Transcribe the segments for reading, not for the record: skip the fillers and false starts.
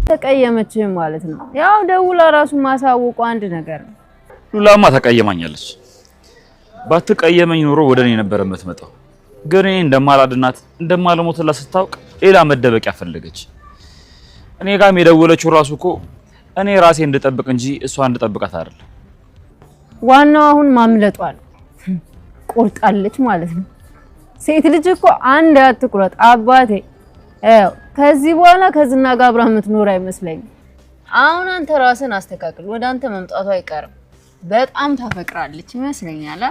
ተቀየመችህ ማለት ነው። ያው ደውላ ራሱ ማሳወቁ አንድ ነገር ነው። ሉላማ ተቀየማኛለች። ባትቀየመኝ ኖሮ ወደኔ ነበር የምትመጣው። ግን እኔ እንደማላድናት እንደማልሞትላት ስታውቅ ሌላ መደበቂያ ፈለገች። እኔ ጋርም የደወለችው ራሱ እኮ እኔ ራሴ እንድጠብቅ እንጂ እሷ እንድጠብቃት አይደለም። ዋናው አሁን ማምለጧ ነው። ቆርጣለች ማለት ነው። ሴት ልጅ እኮ አንድ አትቁረጥ አባቴ። ከዚህ በኋላ ከዝና ጋር አብራ የምትኖር አይመስለኝም። አሁን አንተ ራስን አስተካክል። ወደ አንተ መምጣቱ አይቀርም። በጣም ታፈቅራለች ይመስለኛል።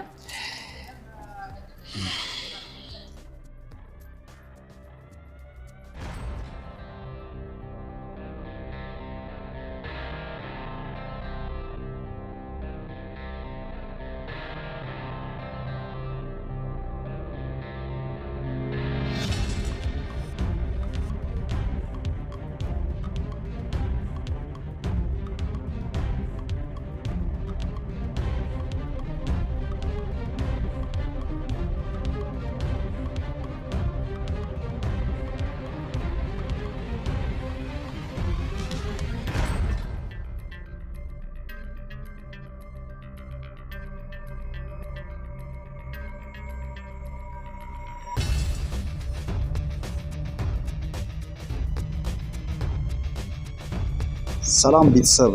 ሰላም ቤተሰብ፣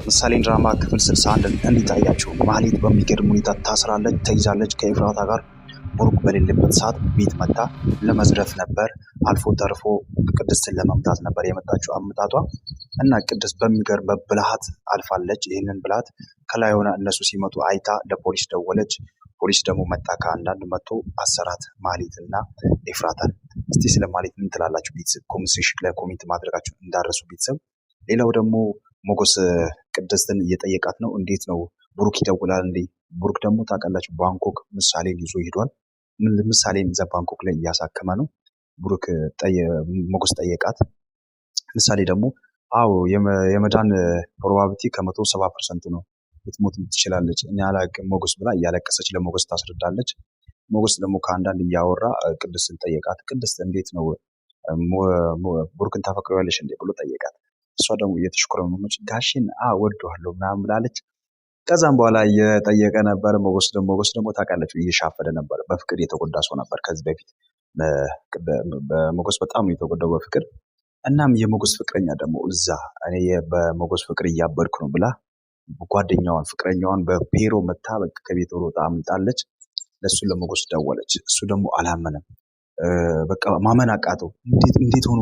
ምሳሌ ድራማ ክፍል 61 እንዲታያችሁ። ማህሌት በሚገርም ሁኔታ ታስራለች፣ ተይዛለች። ከኤፍራታ ጋር ብሩክ በሌለበት ሰዓት ቤት መጣ ለመዝረፍ ነበር። አልፎ ተርፎ ቅድስትን ለመምታት ነበር የመጣችው አመጣጧ እና ቅድስት በሚገርም ብልሃት አልፋለች። ይህንን ብልሃት ከላይ ሆና እነሱ ሲመጡ አይታ ለፖሊስ ደወለች። ፖሊስ ደግሞ መጣ፣ ከአንዳንድ መጥቶ አሰራት ማህሌትና ኤፍራታን። እስቲ ስለ ማህሌት ምን ትላላችሁ ቤተሰብ? ኮሜንት ማድረጋችሁ እንዳረሱ ቤተሰብ። ሌላው ደግሞ ሞገስ ቅድስትን እየጠየቃት ነው። እንዴት ነው ብሩክ ይደውላል እንዴ? ብሩክ ደግሞ ታውቃላችሁ ባንኮክ ምሳሌን ይዞ ሄዷል። ምሳሌን እዛ ባንኮክ ላይ እያሳከመ ነው። ብሩክ ሞገስ ጠየቃት። ምሳሌ ደግሞ አዎ የመዳን ፕሮባቢሊቲ ከ170% ነው፣ ልትሞት ትችላለች፣ እኔ አላውቅም ሞገስ ብላ እያለቀሰች ለሞገስ ታስረዳለች። ሞገስ ደግሞ ከአንዳንድ እያወራ ቅድስትን ጠየቃት። ቅድስት እንዴት ነው ብሩክን ታፈቅሪዋለሽ እንዴ ብሎ ጠየቃት። እሷ ደግሞ እየተሽኮረመመች ጋሽን ወደዋለሁ ምናምን ብላለች። ከዛም በኋላ እየጠየቀ ነበር። ሞገስ ደግሞ ታውቃለች እየሻፈደ ነበር። በፍቅር የተጎዳ ሰው ነበር ከዚህ በፊት። ሞገስ በጣም ነው የተጎዳው በፍቅር። እናም የሞገስ ፍቅረኛ ደግሞ እዛ እኔ በሞገስ ፍቅር እያበድኩ ነው ብላ ጓደኛዋን ፍቅረኛዋን በፔሮ መታ ከቤት ሮጣ አምልጣለች። ለሱ ለሞገስ ደወለች። እሱ ደግሞ አላመነም። በቃ ማመን አቃተው። እንዴት ሆኖ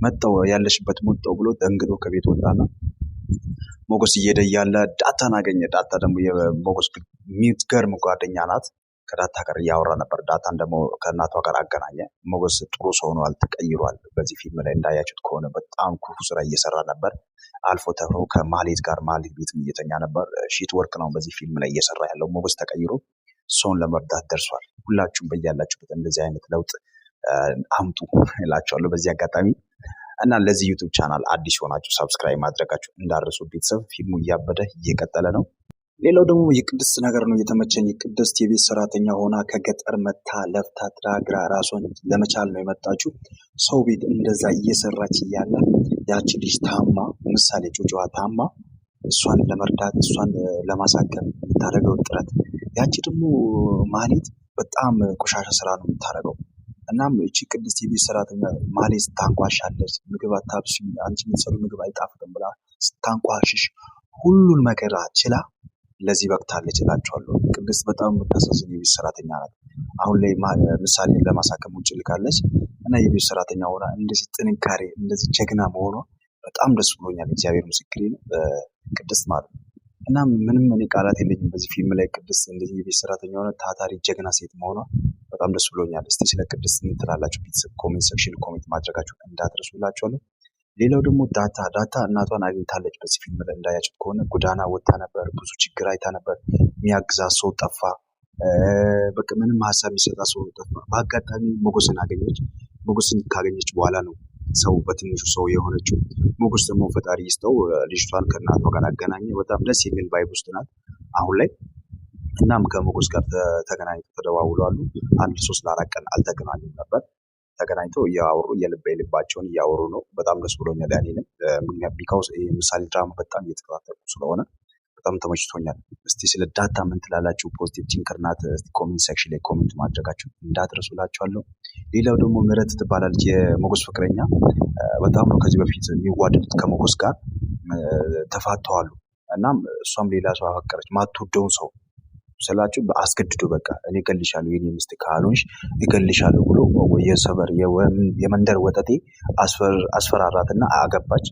መጣው ያለሽበት መጣው ብሎ ደንግጦ ከቤት ወጣና ሞገስ እየሄደ ያለ ዳታን አገኘ። ዳታ ደግሞ የሞገስ የሚገርም ጓደኛ ናት። ከዳታ ጋር እያወራ ነበር። ዳታን ደግሞ ከእናቷ ጋር አገናኘ። ሞገስ ጥሩ ሰው ነው፣ ተቀይሯል። በዚህ ፊልም ላይ እንዳያችሁት ከሆነ በጣም ክፉ ስራ እየሰራ ነበር። አልፎ ተርፎ ከማህሌት ጋር ማህሌት ቤት እየተኛ ነበር። ሺት ወርክ ነው በዚህ ፊልም ላይ እየሰራ ያለው። ሞገስ ተቀይሮ ሰውን ለመርዳት ደርሷል። ሁላችሁም በያላችሁበት እንደዚህ አይነት ለውጥ አምጡ እላችኋለሁ በዚህ አጋጣሚ። እና ለዚህ ዩቲዩብ ቻናል አዲስ ሆናችሁ ሰብስክራይብ ማድረጋችሁ እንዳረሱ ቤተሰብ። ፊልሙ እያበደ እየቀጠለ ነው። ሌላው ደግሞ የቅድስት ነገር ነው የተመቸኝ። የቅድስት የቤት ሰራተኛ ሆና ከገጠር መታ ለፍታ ትራግራ ራሷን ለመቻል ነው የመጣችው። ሰው ቤት እንደዛ እየሰራች እያለ ያቺ ልጅ ታማ፣ ምሳሌ ጮጮዋ ታማ፣ እሷን ለመርዳት እሷን ለማሳከም የምታደርገው ጥረት፣ ያቺ ደግሞ ማህሌት በጣም ቆሻሻ ስራ ነው የምታደርገው። እናም እቺ ቅድስት የቤት ሰራተኛ ማህሌት ታንቋሻለች። ምግብ አታብሺ፣ አንቺ የምትሰሩ ምግብ አይጣፍጥም ብላ ስታንቋሽሽ ሁሉን መከራ ችላ ለዚህ በቅታለች እላችኋለሁ። ቅድስት በጣም የምታሳዝን የቤት ሰራተኛ ናት። አሁን ላይ ምሳሌን ለማሳከም ውጭ ልካለች እና የቤት ሰራተኛ ሆና እንደዚህ ጥንካሬ እንደዚህ ጀግና መሆኗ በጣም ደስ ብሎኛል። እግዚአብሔር ምስክሬ ነው ቅድስት ማለት ነው። እና ምንም እኔ ቃላት የለኝም በዚህ ፊልም ላይ ቅድስት እንደዚህ የቤት ሰራተኛ ሆነ ታታሪ ጀግና ሴት መሆኗ በጣም ደስ ብሎኛል። እስቲ ስለ ቅድስት ምን ትላላችሁ ቤተሰብ? ኮሜንት ሴክሽን ኮሜንት ማድረጋችሁ እንዳትረሱላችኋለሁ። ሌላው ደግሞ ዳታ እናቷን አግኝታለች። በዚህ ፊልም ላይ እንዳያችሁት ከሆነ ጎዳና ወጥታ ነበር፣ ብዙ ችግር አይታ ነበር። የሚያግዛት ሰው ጠፋ። በቃ ምንም ሀሳብ የሚሰጣት ሰው ጠፋ። በአጋጣሚ ሞገስን አገኘች። ሞገስን ካገኘች በኋላ ነው ሰው በትንሹ ሰው የሆነችው። ሞገስ ደግሞ ፈጣሪ ይስጠው ልጅቷን ከእናቷ ጋር አገናኘ። በጣም ደስ የሚል ቫይብ ውስጥ ናት አሁን ላይ። እናም ከሞገስ ጋር ተገናኝተው ተደዋውለዋል። አንድ 3 ለ4 ቀን አልተገናኙም ነበር። ተገናኝተው እያወሩ የልባቸውን እያወሩ ነው። በጣም ደስ ብሎኛል። እኔንም ቢካውስ ምሳሌ ድራማ በጣም እየተከታተልኩ ስለሆነ በጣም ተመችቶኛል። እስቲ ስለ ዳታ ምን ትላላችሁ? ፖዚቲቭ ቲንከር ናት። እስቲ ኮሜንት ሴክሽን ላይ ኮሜንት ማድረጋችሁ እንዳትረሱላችኋለሁ። ሌላው ደግሞ ምህረት ትባላለች የሞገስ ፍቅረኛ። በጣም ነው ከዚህ በፊት የሚዋደዱት ከሞገስ ጋር ተፋተዋሉ። እናም እሷም ሌላ ሰው አፈቀረች። ማትወደውን ሰው ስላችሁ በአስገድዶ በቃ እኔ እገልሻለሁ የኔ ሚስት ካልሆንሽ እገልሻለሁ ብሎ የሰፈር የመንደር ወጠጤ አስፈራራትና አገባች።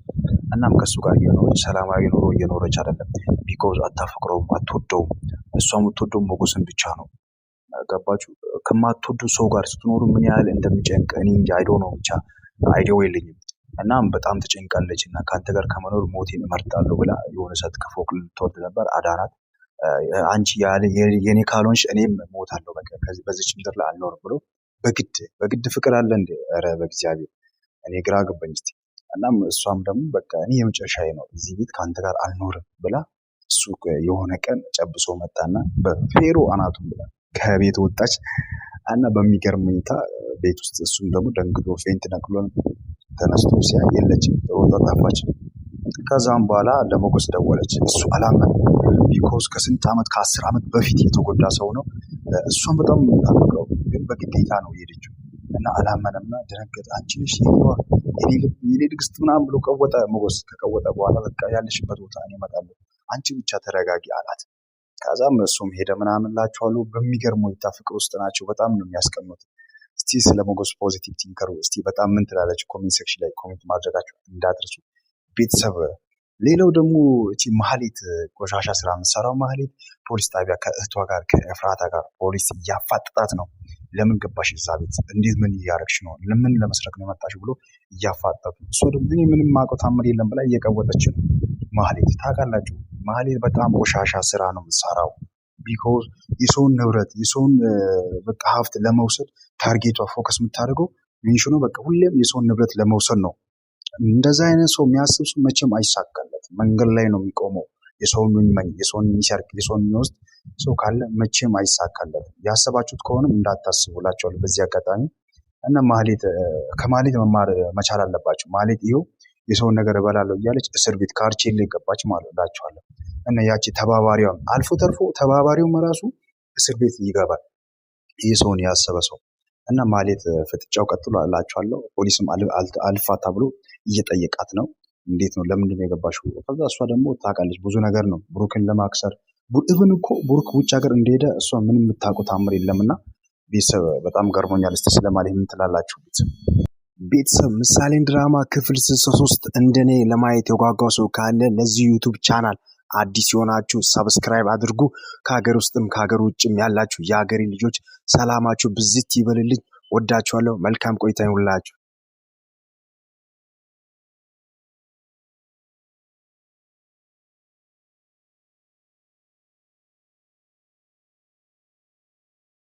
እናም ከሱ ጋር እየኖረች ሰላማዊ ኑሮ እየኖረች አይደለም። ቢኮዝ አታፈቅረውም፣ አትወደውም። እሷ የምትወደው ሞገስን ብቻ ነው። ገባችሁ? ከማትወዱ ሰው ጋር ስትኖሩ ምን ያህል እንደሚጨንቅ እኔ እንጂ አይዶ ነው ብቻ አይዲያው የለኝም። እናም በጣም ተጨንቃለች እና ከአንተ ጋር ከመኖር ሞቴን እመርጣለሁ ብላ የሆነ ሰዓት ከፎቅ ልትወርድ ነበር። አዳናት። አንቺ የኔ ካልሆንሽ እኔም እሞታለሁ በቃ በዚች ምድር ላይ አልኖርም ብሎ በግድ ፍቅር አለ እንዴ? ኧረ በእግዚአብሔር እኔ ግራ ገባኝ እስቲ። እናም እሷም ደግሞ በቃ እኔ የመጨረሻዬ ነው እዚህ ቤት ከአንተ ጋር አልኖርም ብላ እሱ የሆነ ቀን ጨብሶ መጣና በፌሮ አናቱን ብላ ከቤት ወጣች እና በሚገርም ሁኔታ ቤት ውስጥ እሱም ደግሞ ደንግጦ ፌንት ነቅሎ ተነስቶ ሲያይ የለችም፣ ሮጣ ጠፋች። ከዛም በኋላ ለሞገስ ደወለች። እሱ አላመነም። ቢኮዝ ከስንት ዓመት ከ10 ዓመት በፊት የተጎዳ ሰው ነው። እሷን በጣም የምታፈቅረው ግን በግዴታ ነው የሄደችው እና አላመነምና ደነገጠ። አንቺ ነሽ የኔ ንግስት ምናምን ብሎ ቀወጠ። ሞገስ ከቀወጠ በኋላ በቃ ያለሽበት ቦታ እኔ እመጣለሁ፣ አንቺ ብቻ ተረጋጊ አላት። ከዛም እሱም ሄደ ምናምን ላችኋለሁ። በሚገርም ሁኔታ ፍቅር ውስጥ ናቸው። በጣም ነው የሚያስቀኑት። እስቲ ስለ ሞገስ ፖዚቲቭ ቲንከሩ እስቲ በጣም ምን ትላለች? ኮሜንት ሴክሽን ላይ ኮሜንት ማድረጋችሁ እንዳትረሱ ቤተሰብ። ሌላው ደግሞ እቺ ማህሌት ቆሻሻ ስራ የምትሰራው ማህሌት ፖሊስ ጣቢያ ከእህቷ ጋር ከኤፍራታ ጋር ፖሊስ እያፋጠጣት ነው። ለምን ገባሽ እዛ ቤት? እንዴት ምን እያረግሽ ነው? ለምን ለመስረቅ ነው የመጣሽ ብሎ እያፋጠጡ። እሷ ደግሞ እኔ ምንም ማውቀው ታምር የለም ብላ እየቀወጠች ነው። ማህሌት ታውቃላችሁ፣ ማህሌት በጣም ቆሻሻ ስራ ነው የምትሰራው። ቢኮዝ የሰውን ንብረት የሰውን በቃ ሀብት ለመውሰድ ታርጌቷ ፎከስ የምታደርገው ሚንሽ ነው። በቃ ሁሌም የሰውን ንብረት ለመውሰድ ነው። እንደዛ አይነት ሰው የሚያስብ ሰው መቼም አይሳካለት። መንገድ ላይ ነው የሚቆመው። የሰውን የሚመኝ የሰውን የሚሰርቅ የሰውን የሚወስድ ሰው ካለ መቼም አይሳካለትም። ያሰባችሁት ከሆነም እንዳታስቡላቸዋል በዚህ አጋጣሚ። እና ከማህሌት መማር መቻል አለባቸው። ማህሌት ይኸው የሰውን ነገር እበላለሁ እያለች እስር ቤት ካርቼሌ ገባች ማለት እላቸዋለሁ። እና ያቺ ተባባሪዋም አልፎ ተርፎ ተባባሪውም ራሱ እስር ቤት ይገባል፣ ይህ ሰውን ያሰበ ሰው። እና ማህሌት ፍጥጫው ቀጥሎ እላቸዋለሁ። ፖሊስም አልፋታ ብሎ እየጠየቃት ነው። እንዴት ነው ለምንድን ነው የገባሽው? ከዛ እሷ ደግሞ ታውቃለች ብዙ ነገር ነው ብሩክን ለማክሰር። ኢቭን እኮ ብሩክ ውጭ ሀገር እንደሄደ እሷ ምንም የምታውቀው ታምር የለምና ቤተሰብ በጣም ገርሞኛል። እስቲ ስለማለት ምን ትላላችሁ ቤተሰብ? ምሳሌን ድራማ ክፍል 63 እንደኔ ለማየት የጓጓው ሰው ካለ ለዚህ ዩቱብ ቻናል አዲስ የሆናችሁ ሰብስክራይብ አድርጉ። ከሀገር ውስጥም ከሀገር ውጭም ያላችሁ የሀገሬ ልጆች ሰላማችሁ ብዝት ይበልልኝ። ወዳችኋለሁ። መልካም ቆይታ ይሁንላችሁ።